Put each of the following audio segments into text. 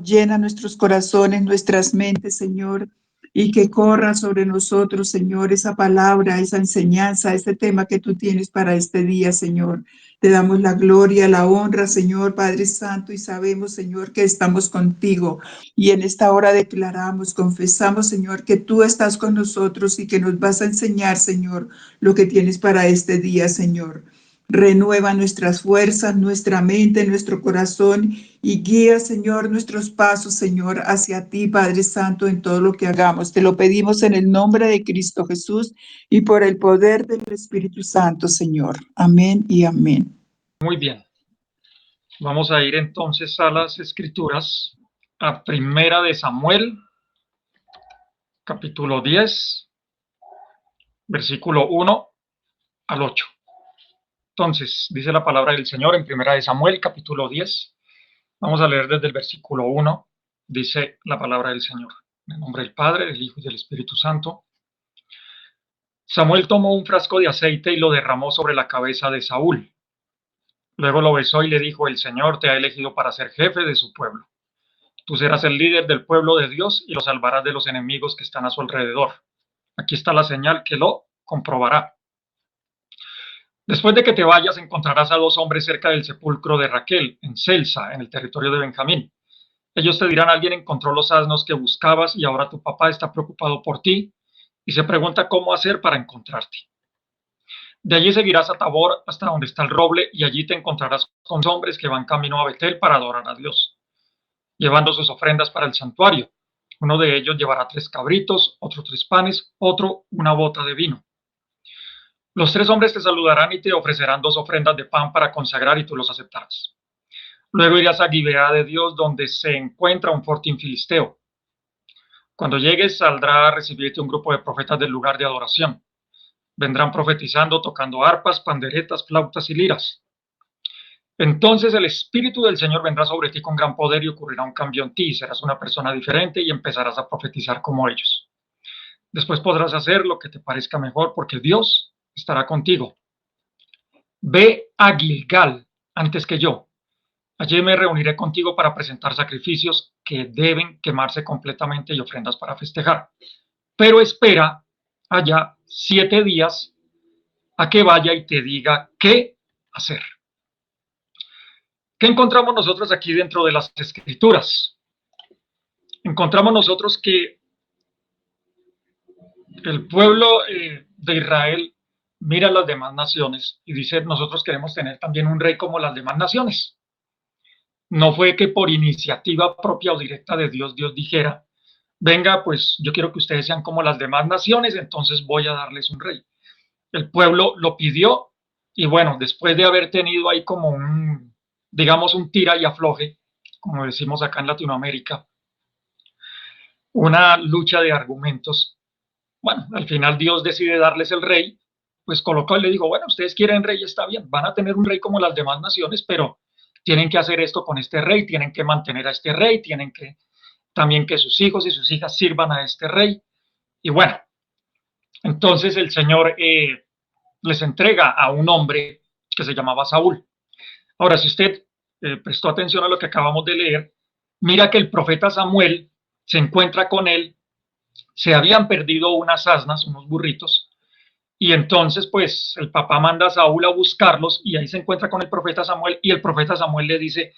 Llena nuestros corazones, nuestras mentes, Señor, y que corra sobre nosotros, Señor, esa palabra, esa enseñanza, ese tema que tú tienes para este día, Señor. Te damos la gloria, la honra, Señor, Padre Santo, y sabemos, Señor, que estamos contigo. Y en esta hora declaramos, confesamos, Señor, que tú estás con nosotros y que nos vas a enseñar, Señor, lo que tienes para este día, Señor. Renueva nuestras fuerzas, nuestra mente, nuestro corazón y guía, Señor, nuestros pasos, Señor, hacia ti, Padre Santo, en todo lo que hagamos. Te lo pedimos en el nombre de Cristo Jesús y por el poder del Espíritu Santo, Señor. Amén y amén. Muy bien. Vamos a ir entonces a las Escrituras, a Primera de Samuel, capítulo 10, versículo 1 al 8. Entonces, dice la palabra del Señor en Primera de Samuel, capítulo 10. Vamos a leer desde el versículo 1. Dice la palabra del Señor. En el nombre del Padre, del Hijo y del Espíritu Santo. Samuel tomó un frasco de aceite y lo derramó sobre la cabeza de Saúl. Luego lo besó y le dijo: el Señor te ha elegido para ser jefe de su pueblo. Tú serás el líder del pueblo de Dios y lo salvarás de los enemigos que están a su alrededor. Aquí está la señal que lo comprobará. Después de que te vayas, encontrarás a 2 hombres cerca del sepulcro de Raquel, en Celsa, en el territorio de Benjamín. Ellos te dirán: alguien encontró los asnos que buscabas y ahora tu papá está preocupado por ti y se pregunta cómo hacer para encontrarte. De allí seguirás a Tabor hasta donde está el roble y allí te encontrarás con hombres que van camino a Betel para adorar a Dios, llevando sus ofrendas para el santuario. Uno de ellos llevará 3 cabritos, otro 3 panes, otro una bota de vino. Los 3 hombres te saludarán y te ofrecerán 2 ofrendas de pan para consagrar y tú los aceptarás. Luego irás a Gibea de Dios, donde se encuentra un fortín filisteo. Cuando llegues, saldrá a recibirte un grupo de profetas del lugar de adoración. Vendrán profetizando, tocando arpas, panderetas, flautas y liras. Entonces el Espíritu del Señor vendrá sobre ti con gran poder y ocurrirá un cambio en ti y serás una persona diferente y empezarás a profetizar como ellos. Después podrás hacer lo que te parezca mejor porque Dios estará contigo. Ve a Gilgal antes que yo. Allí me reuniré contigo para presentar sacrificios que deben quemarse completamente y ofrendas para festejar. Pero espera allá 7 días a que vaya y te diga qué hacer. ¿Qué encontramos nosotros aquí dentro de las Escrituras? Encontramos nosotros que el pueblo de Israel mira a las demás naciones y dice: nosotros queremos tener también un rey como las demás naciones. No fue que por iniciativa propia o directa de Dios, Dios dijera: venga, pues yo quiero que ustedes sean como las demás naciones, entonces voy a darles un rey. El pueblo lo pidió y bueno, después de haber tenido ahí como digamos, un tira y afloje, como decimos acá en Latinoamérica, una lucha de argumentos, bueno, al final Dios decide darles el rey, pues colocó y le dijo: bueno, ustedes quieren rey, está bien, van a tener un rey como las demás naciones, pero tienen que hacer esto con este rey, tienen que mantener a este rey, tienen que también que sus hijos y sus hijas sirvan a este rey. Y bueno, entonces el Señor les entrega a un hombre que se llamaba Saúl. Ahora, si usted prestó atención a lo que acabamos de leer, mira que el profeta Samuel se encuentra con él, se habían perdido unas asnas, unos burritos, y entonces pues el papá manda a Saúl a buscarlos y ahí se encuentra con el profeta Samuel y el profeta Samuel le dice: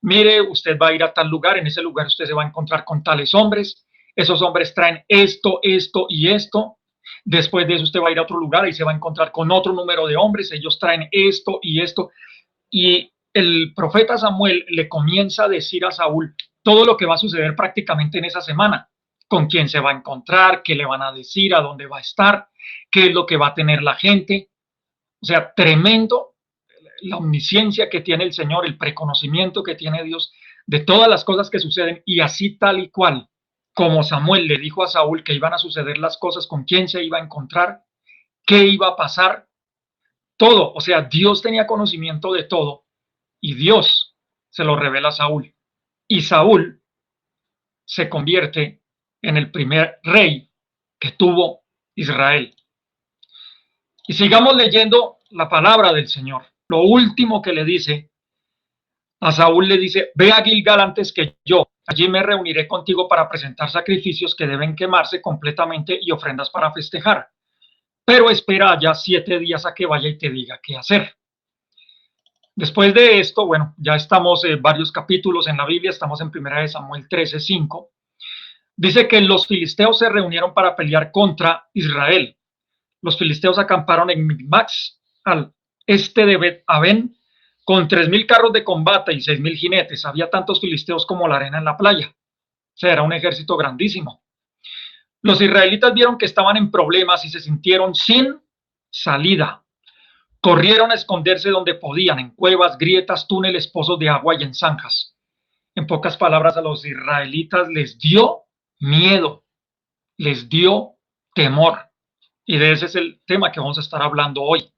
mire, usted va a ir a tal lugar, en ese lugar usted se va a encontrar con tales hombres, esos hombres traen esto, esto y esto. Después de eso usted va a ir a otro lugar y se va a encontrar con otro número de hombres, ellos traen esto y esto. Y el profeta Samuel le comienza a decir a Saúl todo lo que va a suceder prácticamente en esa semana, con quién se va a encontrar, qué le van a decir, a dónde va a estar, qué es lo que va a tener la gente. O sea, tremendo la omnisciencia que tiene el Señor, el preconocimiento que tiene Dios de todas las cosas que suceden, y así tal y cual como Samuel le dijo a Saúl que iban a suceder las cosas, con quién se iba a encontrar, qué iba a pasar, todo. O sea, Dios tenía conocimiento de todo y Dios se lo revela a Saúl. Y Saúl se convierte en el primer rey que tuvo Israel. Y sigamos leyendo la palabra del Señor. Lo último que le dice a Saúl, le dice: ve a Gilgal antes que yo. Allí me reuniré contigo para presentar sacrificios que deben quemarse completamente y ofrendas para festejar. Pero espera ya 7 días a que vaya y te diga qué hacer. Después de esto, bueno, ya estamos varios capítulos en la Biblia, estamos en 1 Samuel 13:5. Dice que los filisteos se reunieron para pelear contra Israel. Los filisteos acamparon en Micmax, al este de Bet-Aven, con 3,000 carros de combate y 6,000 jinetes. Había tantos filisteos como la arena en la playa. O sea, era un ejército grandísimo. Los israelitas vieron que estaban en problemas y se sintieron sin salida. Corrieron a esconderse donde podían, en cuevas, grietas, túneles, pozos de agua y en zanjas. En pocas palabras, a los israelitas les dio miedo, les dio temor. Y de ese es el tema que vamos a estar hablando hoy,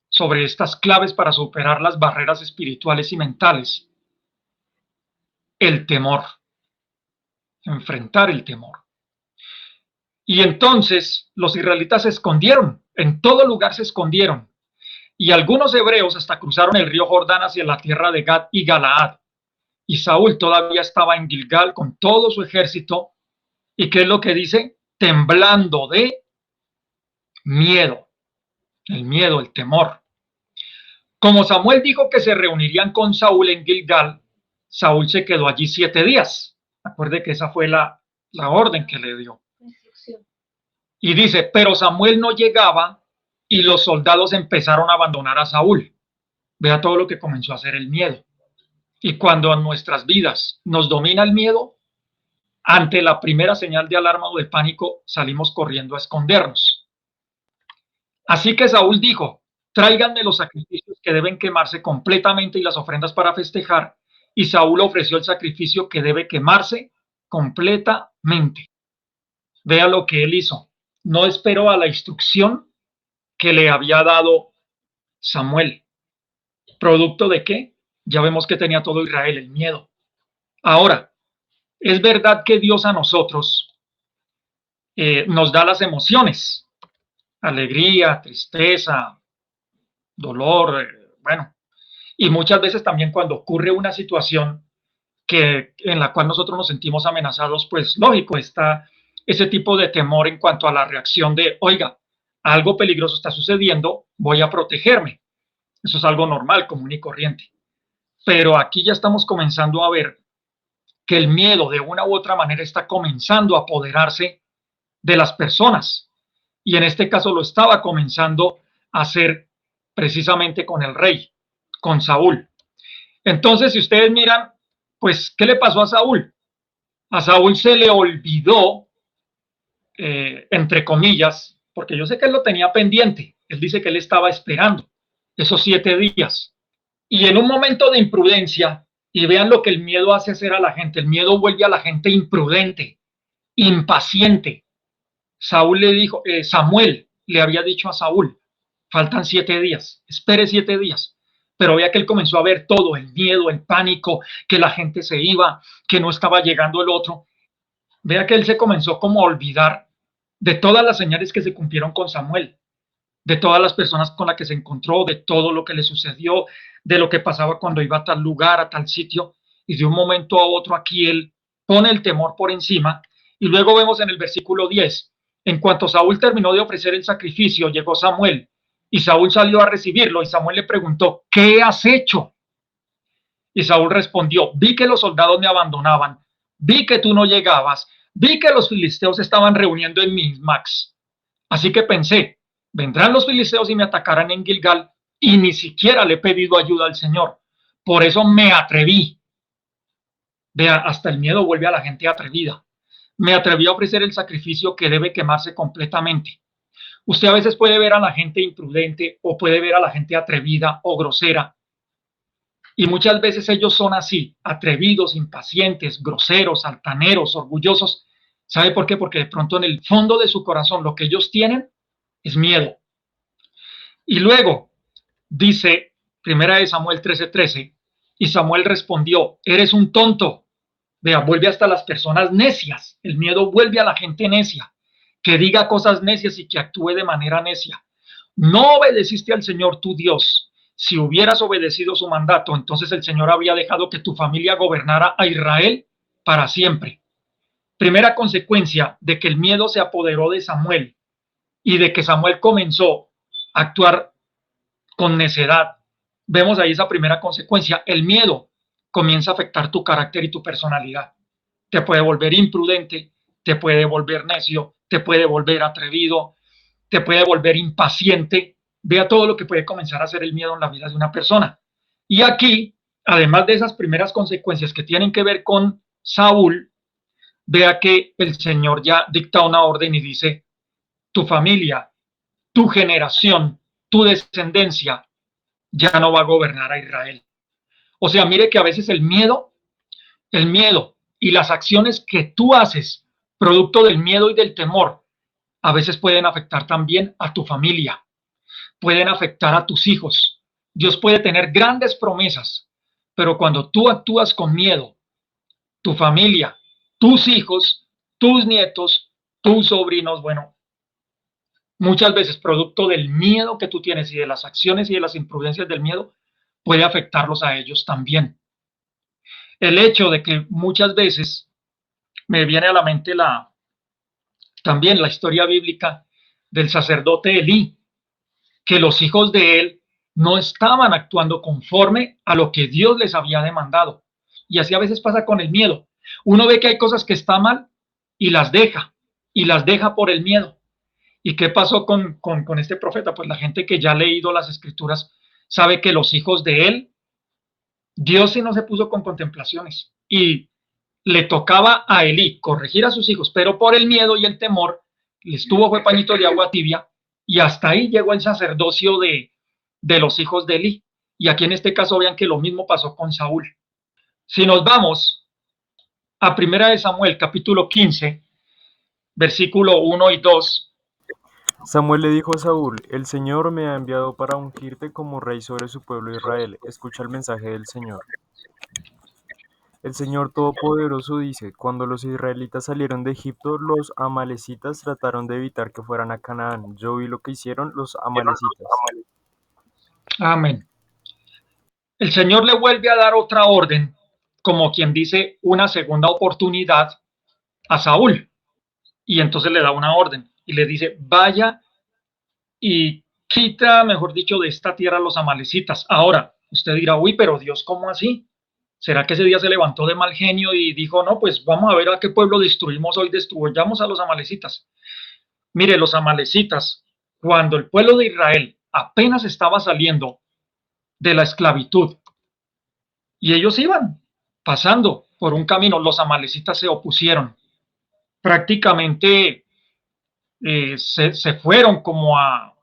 sobre estas claves para superar las barreras espirituales y mentales. El temor, enfrentar el temor. Y entonces los israelitas se escondieron, en todo lugar se escondieron. Y algunos hebreos hasta cruzaron el río Jordán hacia la tierra de Gad y Galaad. Y Saúl todavía estaba en Gilgal con todo su ejército. ¿Y qué es lo que dice? Temblando de miedo. El miedo, el temor. Como Samuel dijo que se reunirían con Saúl en Gilgal, Saúl se quedó allí 7 días. Acuerde que esa fue la orden que le dio. Y dice, pero Samuel no llegaba y los soldados empezaron a abandonar a Saúl. Vea todo lo que comenzó a hacer el miedo. Y cuando en nuestras vidas nos domina el miedo, ante la primera señal de alarma o de pánico, salimos corriendo a escondernos. Así que Saúl dijo, tráiganme los sacrificios que deben quemarse completamente y las ofrendas para festejar. Y Saúl ofreció el sacrificio que debe quemarse completamente. Vea lo que él hizo. No esperó a la instrucción que le había dado Samuel. ¿Producto de qué? Ya vemos que tenía todo Israel, el miedo. Ahora, es verdad que Dios a nosotros nos da las emociones, alegría, tristeza, dolor, bueno, y muchas veces también cuando ocurre una situación en la cual nosotros nos sentimos amenazados, pues lógico, está ese tipo de temor en cuanto a la reacción de, oiga, algo peligroso está sucediendo, voy a protegerme. Eso es algo normal, común y corriente. Pero aquí ya estamos comenzando a ver que el miedo de una u otra manera está comenzando a apoderarse de las personas. Y en este caso lo estaba comenzando a hacer precisamente con el rey, con Saúl. Entonces, si ustedes miran, pues, ¿qué le pasó a Saúl? A Saúl se le olvidó, entre comillas, porque yo sé que él lo tenía pendiente. Él dice que él estaba esperando esos 7 días. Y en un momento de imprudencia, y vean lo que el miedo hace hacer a la gente, el miedo vuelve a la gente imprudente, impaciente. Saúl le dijo, Samuel le había dicho a Saúl, faltan 7 días, espere 7 días. Pero vea que él comenzó a ver todo, el miedo, el pánico, que la gente se iba, que no estaba llegando el otro. Vea que él se comenzó como a olvidar de todas las señales que se cumplieron con Samuel, de todas las personas con las que se encontró, de todo lo que le sucedió, de lo que pasaba cuando iba a tal lugar, a tal sitio, y de un momento a otro aquí él pone el temor por encima. Y luego vemos en el versículo 10, en cuanto Saúl terminó de ofrecer el sacrificio, llegó Samuel, y Saúl salió a recibirlo, y Samuel le preguntó, ¿qué has hecho? Y Saúl respondió, vi que los soldados me abandonaban, vi que tú no llegabas, vi que los filisteos estaban reuniendo en Micmax. Así que pensé, vendrán los filisteos y me atacarán en Gilgal, y ni siquiera le he pedido ayuda al Señor. Por eso me atreví. Vea, hasta el miedo vuelve a la gente atrevida. Me atreví a ofrecer el sacrificio que debe quemarse completamente. Usted a veces puede ver a la gente imprudente o puede ver a la gente atrevida o grosera. Y muchas veces ellos son así, atrevidos, impacientes, groseros, altaneros, orgullosos. ¿Sabe por qué? Porque de pronto en el fondo de su corazón lo que ellos tienen es miedo. Y luego dice 1 Samuel 13:13, y Samuel respondió, eres un tonto. Vea, vuelve hasta las personas necias. El miedo vuelve a la gente necia, que diga cosas necias y que actúe de manera necia. No obedeciste al Señor tu Dios. Si hubieras obedecido su mandato, entonces el Señor habría dejado que tu familia gobernara a Israel para siempre. Primera consecuencia de que el miedo se apoderó de Samuel y de que Samuel comenzó a actuar con necedad. Vemos ahí esa primera consecuencia. El miedo comienza a afectar tu carácter y tu personalidad. Te puede volver imprudente, te puede volver necio, te puede volver atrevido, te puede volver impaciente. Vea todo lo que puede comenzar a hacer el miedo en la vida de una persona. Y aquí, además de esas primeras consecuencias que tienen que ver con Saúl, vea que el Señor ya dicta una orden y dice: tu familia, tu generación, tu descendencia ya no va a gobernar a Israel. O sea, mire que a veces el miedo y las acciones que tú haces producto del miedo y del temor a veces pueden afectar también a tu familia, pueden afectar a tus hijos. Dios puede tener grandes promesas, pero cuando tú actúas con miedo, tu familia, tus hijos, tus nietos, tus sobrinos, bueno, muchas veces producto del miedo que tú tienes y de las acciones y de las imprudencias del miedo, puede afectarlos a ellos también. El hecho de que muchas veces me viene a la mente también la historia bíblica del sacerdote Elí, que los hijos de él no estaban actuando conforme a lo que Dios les había demandado. Y así a veces pasa con el miedo. Uno ve que hay cosas que están mal y las deja por el miedo. ¿Y qué pasó con este profeta? Pues la gente que ya ha leído las escrituras sabe que los hijos de él, Dios sí no se puso con contemplaciones y le tocaba a Elí corregir a sus hijos, pero por el miedo y el temor les tuvo fue pañito de agua tibia y hasta ahí llegó el sacerdocio de los hijos de Elí. Y aquí en este caso vean que lo mismo pasó con Saúl. Si nos vamos a Primera de Samuel, capítulo 15, versículo 1 y 2. Samuel le dijo a Saúl: el Señor me ha enviado para ungirte como rey sobre su pueblo Israel. Escucha el mensaje del Señor. El Señor Todopoderoso dice: cuando los israelitas salieron de Egipto, los amalecitas trataron de evitar que fueran a Canaán. Yo vi lo que hicieron los amalecitas. Amén. El Señor le vuelve a dar otra orden, como quien dice, una segunda oportunidad a Saúl. Y entonces le da una orden y le dice: vaya y quita, mejor dicho, de esta tierra a los amalecitas. Ahora, usted dirá: uy, pero Dios, ¿cómo así? ¿Será que ese día se levantó de mal genio y dijo: no, pues vamos a ver a qué pueblo destruimos hoy, destruyamos a los amalecitas? Mire, los amalecitas, cuando el pueblo de Israel apenas estaba saliendo de la esclavitud y ellos iban pasando por un camino, los amalecitas se opusieron. Prácticamente se fueron como a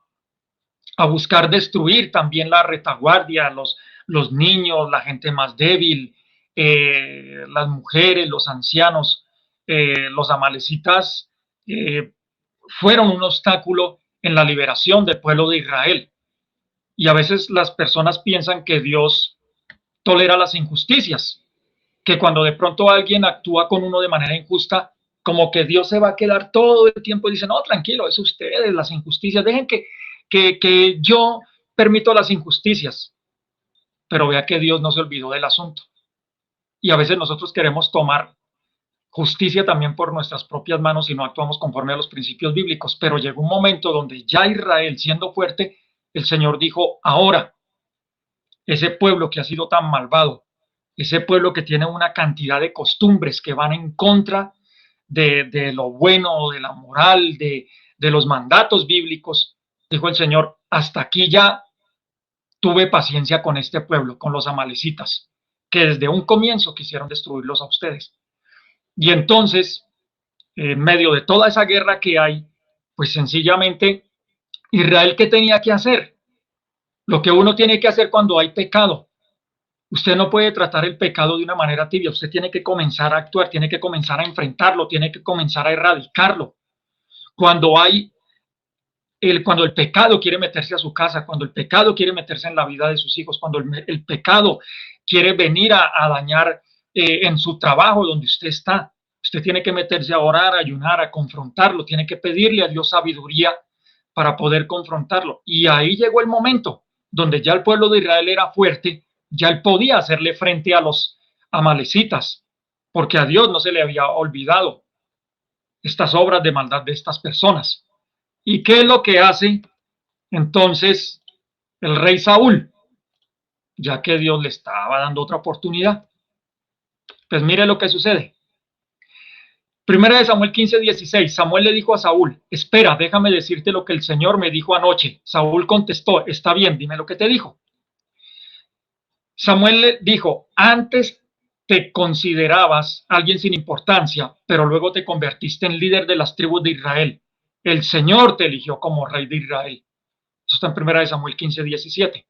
buscar destruir también la retaguardia, los niños, la gente más débil, las mujeres, los ancianos. Los amalecitas fueron un obstáculo en la liberación del pueblo de Israel. Y a veces las personas piensan que Dios tolera las injusticias, que cuando de pronto alguien actúa con uno de manera injusta, como que Dios se va a quedar todo el tiempo y dice: no, tranquilo, es ustedes, las injusticias, dejen que yo permito las injusticias. Pero vea que Dios no se olvidó del asunto. Y a veces nosotros queremos tomar justicia también por nuestras propias manos y no actuamos conforme a los principios bíblicos. Pero llegó un momento donde ya Israel, siendo fuerte, el Señor dijo: ahora, ese pueblo que ha sido tan malvado, ese pueblo que tiene una cantidad de costumbres que van en contra de lo bueno, de la moral, de los mandatos bíblicos, dijo el Señor: hasta aquí ya tuve paciencia con este pueblo, con los amalecitas, que desde un comienzo quisieron destruirlos a ustedes. Y entonces, en medio de toda esa guerra que hay, pues sencillamente, Israel, ¿qué tenía que hacer? Lo que uno tiene que hacer cuando hay pecado. Usted no puede tratar el pecado de una manera tibia, usted tiene que comenzar a actuar, tiene que comenzar a enfrentarlo, tiene que comenzar a erradicarlo. Cuando cuando el pecado quiere meterse a su casa, cuando el pecado quiere meterse en la vida de sus hijos, cuando el pecado quiere venir a dañar en su trabajo donde usted está, usted tiene que meterse a orar, a ayunar, a confrontarlo, tiene que pedirle a Dios sabiduría para poder confrontarlo. Y ahí llegó el momento donde ya el pueblo de Israel era fuerte, ya él podía hacerle frente a los amalecitas. porque a Dios no se le había olvidado estas obras de maldad de estas personas. ¿Y qué es lo que hace entonces el rey Saúl? Ya que Dios le estaba dando otra oportunidad. Pues mire lo que sucede. Primera de Samuel 15:16. Samuel le dijo a Saúl: espera, déjame decirte lo que el Señor me dijo anoche. Saúl contestó: está bien, dime lo que te dijo. Samuel le dijo: antes te considerabas alguien sin importancia, pero luego te convertiste en líder de las tribus de Israel. El Señor te eligió como rey de Israel. Eso está en primera de Samuel 15:17.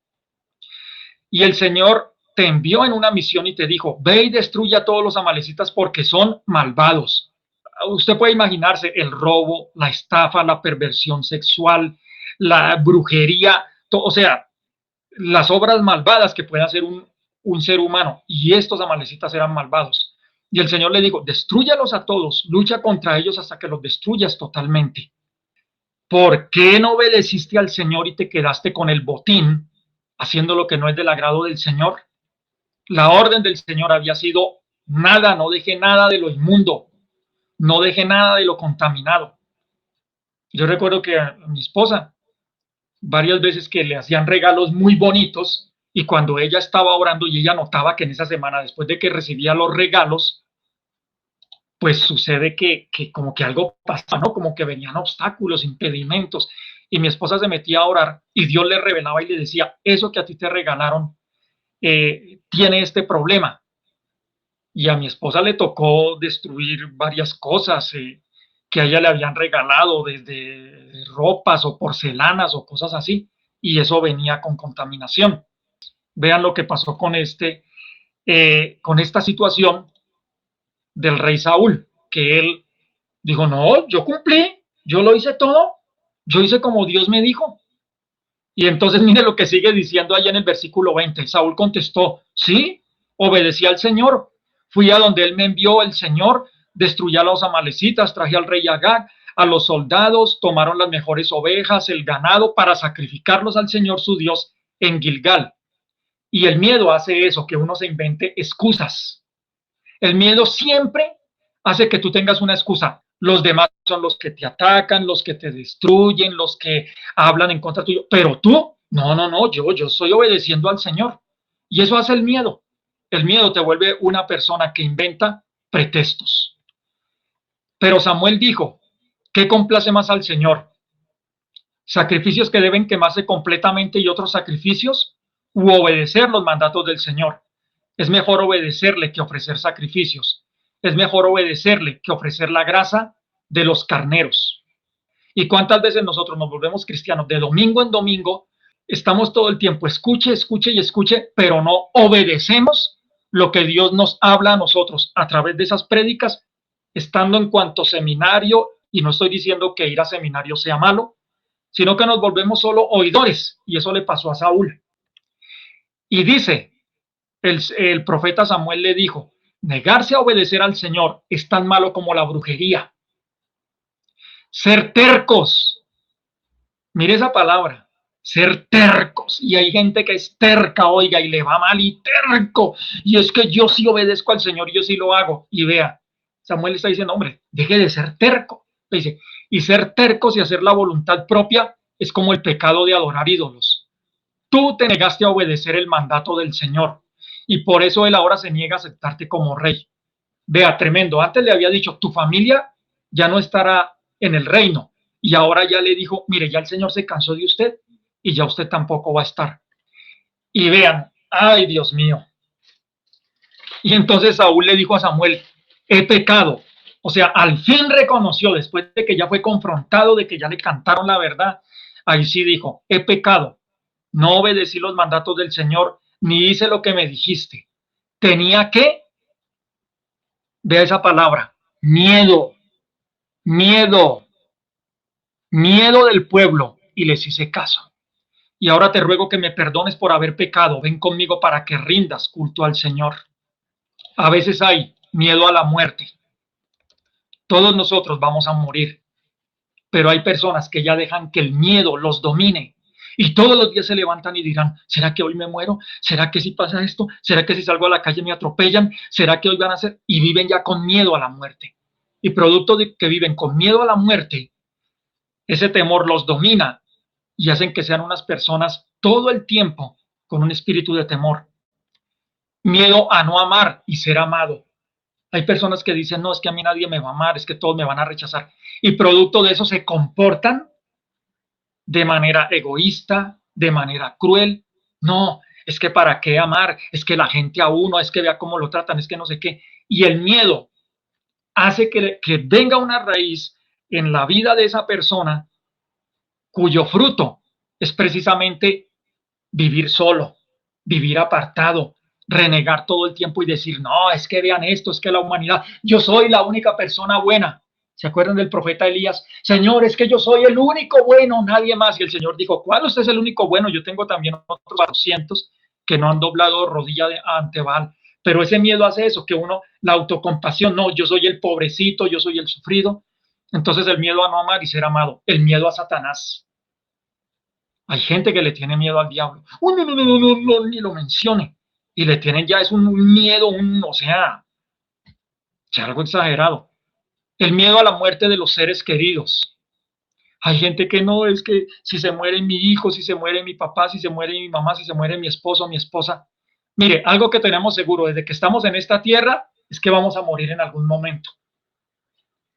Y el Señor te envió en una misión y te dijo: ve y destruye a todos los amalecitas porque son malvados. Usted puede imaginarse el robo, la estafa, la perversión sexual, la brujería, o sea, las obras malvadas que puede hacer un ser humano. Y estos amalecitas eran malvados. Y el Señor le dijo: destrúyalos a todos, lucha contra ellos hasta que los destruyas totalmente. ¿Por qué no obedeciste al Señor y te quedaste con el botín, haciendo lo que no es del agrado del Señor? La orden del Señor había sido: nada, no deje nada de lo inmundo, no deje nada de lo contaminado. Yo recuerdo que a mi esposa, varias veces que le hacían regalos muy bonitos, y cuando ella estaba orando y ella notaba que en esa semana, después de que recibía los regalos, pues sucede que como que algo pasaba, ¿no? Como que venían obstáculos, impedimentos, y mi esposa se metía a orar y Dios le revelaba y le decía: eso que a ti te regalaron tiene este problema. Y a mi esposa le tocó destruir varias cosas que a ella le habían regalado, desde ropas o porcelanas o cosas así, y eso venía con contaminación. Vean lo que pasó con esta situación del rey Saúl, que él dijo: no, yo cumplí, yo lo hice todo, yo hice como Dios me dijo. Y entonces mire lo que sigue diciendo allá en el versículo 20. Saúl contestó: sí, obedecí al Señor, fui a donde él me envió el Señor, destruí a los amalecitas, traje al rey Agag, a los soldados, tomaron las mejores ovejas, el ganado, para sacrificarlos al Señor su Dios en Gilgal. Y el miedo hace eso, que uno se invente excusas. El miedo siempre hace que tú tengas una excusa. Los demás son los que te atacan, los que te destruyen, los que hablan en contra tuyo. Pero tú, no, yo estoy obedeciendo al Señor. Y eso hace el miedo. El miedo te vuelve una persona que inventa pretextos. Pero Samuel dijo: ¿qué complace más al Señor? ¿Sacrificios que deben quemarse completamente y otros sacrificios? ¿U obedecer los mandatos del Señor? Es mejor obedecerle que ofrecer sacrificios. Es mejor obedecerle que ofrecer la grasa de los carneros. ¿Y cuántas veces nosotros nos volvemos cristianos de domingo en domingo? Estamos todo el tiempo escuche, pero no obedecemos lo que Dios nos habla a nosotros a través de esas prédicas, estando en cuanto seminario, y no estoy diciendo que ir a seminario sea malo, sino que nos volvemos solo oidores, y eso le pasó a Saúl. Y dice, el profeta Samuel le dijo: negarse a obedecer al Señor es tan malo como la brujería. Ser tercos, mire esa palabra, ser tercos. Y hay gente que es terca, oiga, y le va mal y terco. Y es que yo sí obedezco al Señor, yo sí lo hago. Y vea, Samuel está diciendo: hombre, deje de ser terco. Dice, y ser tercos y hacer la voluntad propia es como el pecado de adorar ídolos. Tú te negaste a obedecer el mandato del Señor, y por eso él ahora se niega a aceptarte como rey. Vea, tremendo. Antes le había dicho: tu familia ya no estará en el reino, y ahora ya le dijo: mire, ya el Señor se cansó de usted y ya usted tampoco va a estar. Y vean, ay, Dios mío. Y entonces Saúl le dijo a Samuel: he pecado. O sea, al fin reconoció, después de que ya fue confrontado, de que ya le cantaron la verdad, ahí sí dijo: he pecado, no obedecí los mandatos del Señor, ni hice lo que me dijiste. Tenía que, vea esa palabra, miedo del pueblo, y les hice caso. Y ahora te ruego que me perdones por haber pecado. Ven conmigo para que rindas culto al Señor. A veces hay miedo a la muerte. Todos nosotros vamos a morir, pero hay personas que ya dejan que el miedo los domine Y todos los días se levantan y dirán, ¿será que hoy me muero? ¿Será que si pasa esto? ¿Será que si salgo a la calle me atropellan? ¿Será que hoy van a hacer? Y viven ya con miedo a la muerte. Y producto de que viven con miedo a la muerte, ese temor los domina y hacen que sean unas personas todo el tiempo con un espíritu de temor. Miedo a no amar y ser amado. Hay personas que dicen, no, es que a mí nadie me va a amar, es que todos me van a rechazar. Y producto de eso se comportan de manera egoísta, de manera cruel. No, es que para qué amar, es que la gente a uno, es que vea cómo lo tratan, es que no sé qué. Y el miedo hace que venga una raíz en la vida de esa persona cuyo fruto es precisamente vivir solo, vivir apartado, renegar todo el tiempo y decir, no, es que vean esto, es que la humanidad, yo soy la única persona buena. ¿Se acuerdan del profeta Elías? Señor, es que yo soy el único bueno, nadie más. Y el Señor dijo, ¿cuál usted es el único bueno? Yo tengo también otros 400 que no han doblado rodilla ante Baal. Pero ese miedo hace eso, que uno, la autocompasión, no, yo soy el pobrecito, yo soy el sufrido. Entonces el miedo a no amar y ser amado, el miedo a Satanás. Hay gente que le tiene miedo al diablo. Uy, no, ni lo mencione. Y le tienen ya, es un miedo, o sea, algo exagerado. El miedo a la muerte de los seres queridos. Hay gente que no, es que si se muere mi hijo, si se muere mi papá, si se muere mi mamá, si se muere mi esposo, mi esposa. Mire, algo que tenemos seguro desde que estamos en esta tierra es que vamos a morir en algún momento.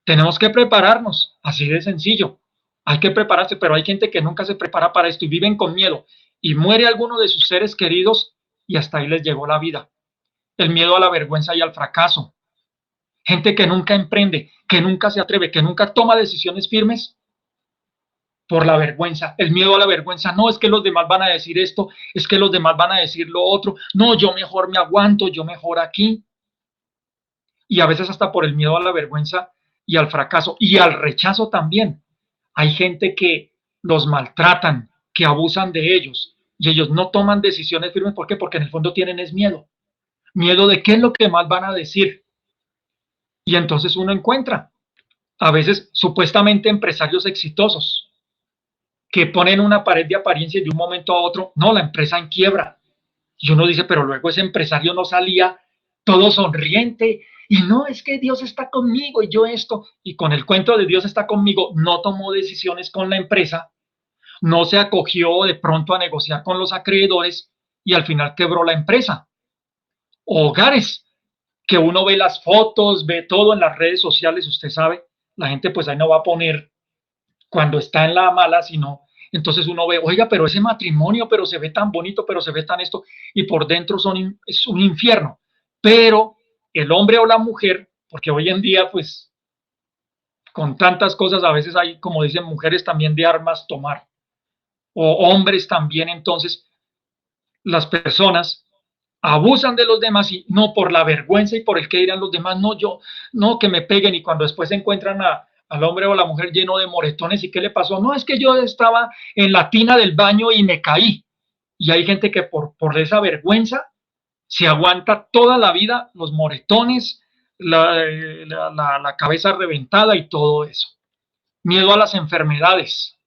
Tenemos que prepararnos, así de sencillo. Hay que prepararse, pero hay gente que nunca se prepara para esto y viven con miedo. Y muere alguno de sus seres queridos y hasta ahí les llegó la vida. El miedo a la vergüenza y al fracaso. Gente que nunca emprende, que nunca se atreve, que nunca toma decisiones firmes por la vergüenza. El miedo a la vergüenza. No, es que los demás van a decir esto, es que los demás van a decir lo otro. No, yo mejor me aguanto, yo mejor aquí. Y a veces hasta por el miedo a la vergüenza y al fracaso y al rechazo también. Hay gente que los maltratan, que abusan de ellos y ellos no toman decisiones firmes. ¿Por qué? Porque en el fondo tienen es miedo. Miedo de qué es lo que más van a decir. Y entonces uno encuentra a veces supuestamente empresarios exitosos que ponen una pared de apariencia y de un momento a otro, no, la empresa en quiebra. Y uno dice, pero luego ese empresario no salía todo sonriente y no, es que Dios está conmigo y yo esto, y con el cuento de Dios está conmigo, no tomó decisiones con la empresa, no se acogió de pronto a negociar con los acreedores y al final quebró la empresa. Hogares, que uno ve las fotos, ve todo en las redes sociales, usted sabe, la gente pues ahí no va a poner cuando está en la mala, sino entonces uno ve, oiga, pero ese matrimonio, pero se ve tan bonito, pero se ve tan esto, y por dentro es un infierno. Pero el hombre o la mujer, porque hoy en día, pues, con tantas cosas, a veces hay, como dicen, mujeres también de armas tomar, o hombres también, entonces, las personas abusan de los demás y no por la vergüenza y por el que dirán los demás, no, yo, no, que me peguen, y cuando después se encuentran al hombre o la mujer lleno de moretones, ¿y qué le pasó? No, es que yo estaba en la tina del baño y me caí. Y hay gente que por esa vergüenza se aguanta toda la vida los moretones, la cabeza reventada y todo eso. Miedo a las enfermedades.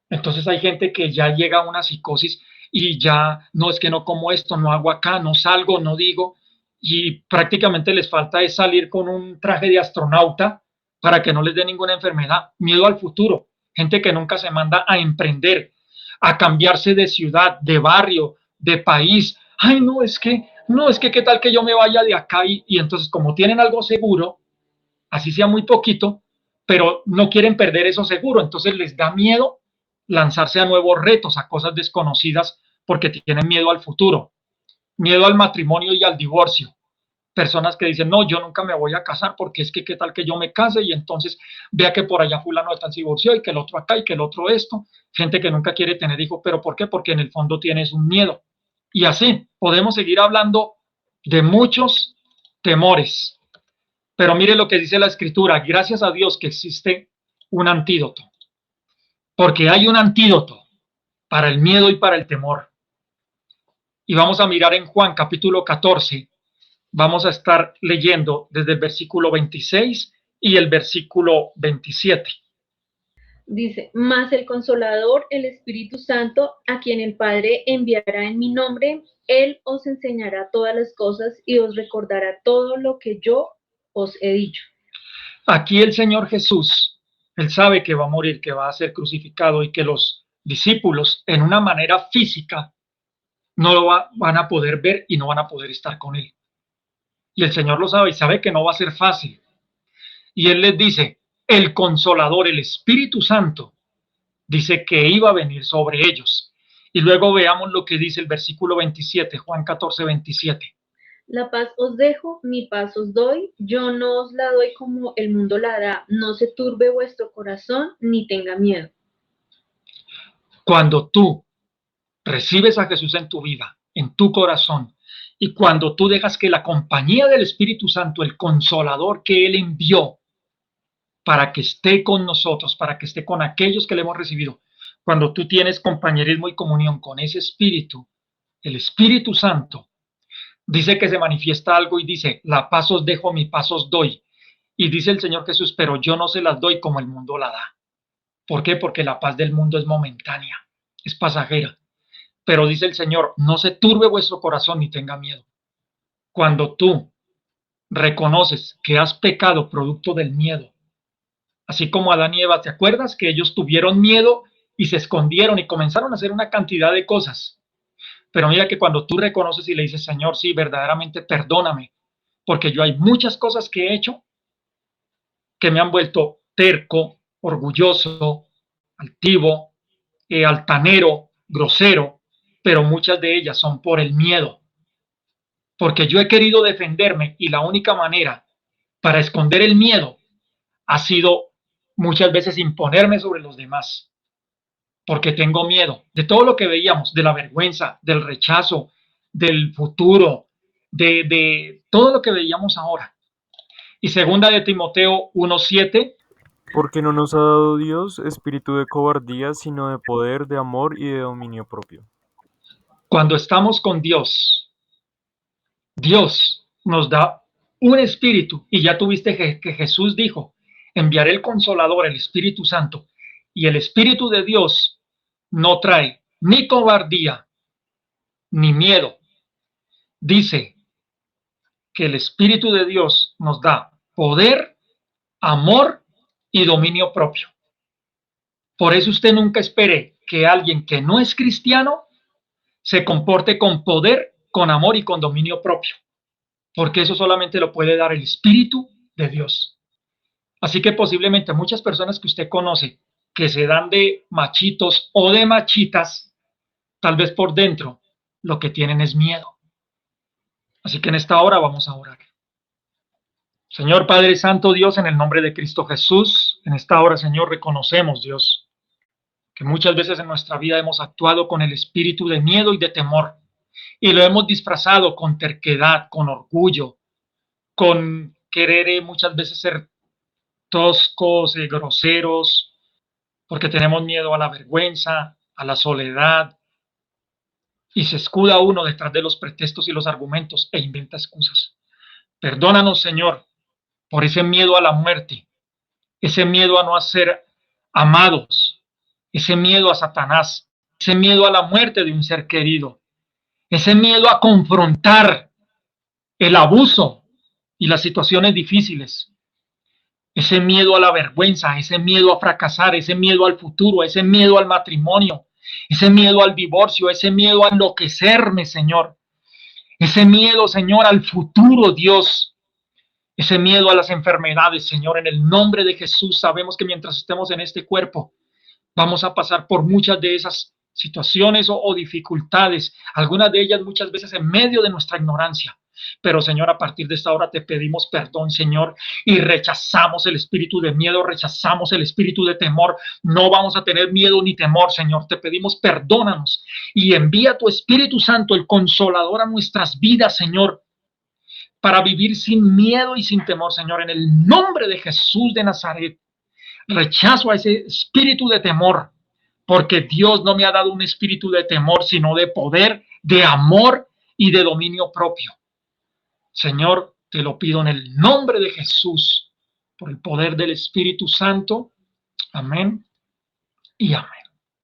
Entonces hay gente que ya llega a una psicosis y ya, no, es que no como esto, no hago acá, no salgo, no digo, y prácticamente les falta es salir con un traje de astronauta para que no les dé ninguna enfermedad. Miedo al futuro. Gente que nunca se manda a emprender, a cambiarse de ciudad, de barrio, de país. Ay, no, es que qué tal que yo me vaya de acá y entonces como tienen algo seguro, así sea muy poquito, pero no quieren perder eso seguro, entonces les da miedo lanzarse a nuevos retos, a cosas desconocidas, porque tienen miedo al futuro, miedo al matrimonio y al divorcio. Personas que dicen, no, yo nunca me voy a casar porque es que qué tal que yo me case y entonces vea que por allá fulano de tal se divorció y que el otro acá y que el otro esto. Gente que nunca quiere tener hijos, ¿pero por qué? Porque en el fondo tienes un miedo. Y así podemos seguir hablando de muchos temores. Pero mire lo que dice la Escritura, gracias a Dios que existe un antídoto. Porque hay un antídoto para el miedo y para el temor. Y vamos a mirar en Juan capítulo 14, vamos a estar leyendo desde el versículo 26 y el versículo 27. Dice, mas el Consolador, el Espíritu Santo, a quien el Padre enviará en mi nombre, Él os enseñará todas las cosas y os recordará todo lo que yo os he dicho. Aquí el Señor Jesús, Él sabe que va a morir, que va a ser crucificado y que los discípulos en una manera física no lo van a poder ver y no van a poder estar con Él. Y el Señor lo sabe y sabe que no va a ser fácil. Y Él les dice, el Consolador, el Espíritu Santo, dice que iba a venir sobre ellos. Y luego veamos lo que dice el versículo 27, Juan 14, 27. La paz os dejo, mi paz os doy, yo no os la doy como el mundo la da, no se turbe vuestro corazón ni tenga miedo. Cuando tú recibes a Jesús en tu vida, en tu corazón, y cuando tú dejas que la compañía del Espíritu Santo, el Consolador que Él envió para que esté con nosotros, para que esté con aquellos que le hemos recibido, cuando tú tienes compañerismo y comunión con ese Espíritu, el Espíritu Santo, dice que se manifiesta algo y dice, la paz os dejo, mi paz os doy. Y dice el Señor Jesús, pero yo no se las doy como el mundo la da. ¿Por qué? Porque la paz del mundo es momentánea, es pasajera. Pero dice el Señor, no se turbe vuestro corazón ni tenga miedo. Cuando tú reconoces que has pecado producto del miedo, así como Adán y Eva, ¿te acuerdas que ellos tuvieron miedo y se escondieron y comenzaron a hacer una cantidad de cosas? Pero mira que cuando tú reconoces y le dices, Señor, sí, verdaderamente perdóname, porque yo hay muchas cosas que he hecho que me han vuelto terco, orgulloso, altivo, altanero, grosero, pero muchas de ellas son por el miedo, porque yo he querido defenderme y la única manera para esconder el miedo ha sido muchas veces imponerme sobre los demás, porque tengo miedo de todo lo que veíamos, de la vergüenza, del rechazo, del futuro, de todo lo que veíamos ahora. Y segunda de Timoteo 1:7. Porque no nos ha dado Dios espíritu de cobardía, sino de poder, de amor y de dominio propio. Cuando estamos con Dios, Dios nos da un espíritu, y ya tuviste que Jesús dijo, enviaré el Consolador, el Espíritu Santo, y el Espíritu de Dios no trae ni cobardía ni miedo. Dice que el Espíritu de Dios nos da poder, amor y dominio propio. Por eso usted nunca espere que alguien que no es cristiano se comporte con poder, con amor y con dominio propio, porque eso solamente lo puede dar el Espíritu de Dios. Así que posiblemente muchas personas que usted conoce que se dan de machitos o de machitas, tal vez por dentro lo que tienen es miedo. Así que en esta hora vamos a orar. Señor Padre Santo, Dios, en el nombre de Cristo Jesús, en esta hora, Señor, reconocemos, Dios, que muchas veces en nuestra vida hemos actuado con el espíritu de miedo y de temor, y lo hemos disfrazado con terquedad, con orgullo, con querer muchas veces ser toscos, groseros, porque tenemos miedo a la vergüenza, a la soledad, y se escuda uno detrás de los pretextos y los argumentos e inventa excusas. Perdónanos, Señor, por ese miedo a la muerte, ese miedo a no ser amados, ese miedo a Satanás, ese miedo a la muerte de un ser querido, ese miedo a confrontar el abuso y las situaciones difíciles, ese miedo a la vergüenza, ese miedo a fracasar, ese miedo al futuro, ese miedo al matrimonio, ese miedo al divorcio, ese miedo a enloquecerme, Señor, ese miedo, Señor, al futuro, Dios, ese miedo a las enfermedades, Señor, en el nombre de Jesús. Sabemos que mientras estemos en este cuerpo vamos a pasar por muchas de esas situaciones o dificultades, algunas de ellas muchas veces en medio de nuestra ignorancia. Pero, Señor, a partir de esta hora te pedimos perdón, Señor, y rechazamos el espíritu de miedo, rechazamos el espíritu de temor. No vamos a tener miedo ni temor, Señor. Te pedimos perdónanos y envía tu Espíritu Santo, el Consolador, a nuestras vidas, Señor, para vivir sin miedo y sin temor, Señor, en el nombre de Jesús de Nazaret. Rechazo a ese espíritu de temor, porque Dios no me ha dado un espíritu de temor, sino de poder, de amor y de dominio propio. Señor, te lo pido en el nombre de Jesús, por el poder del Espíritu Santo. Amén y amén.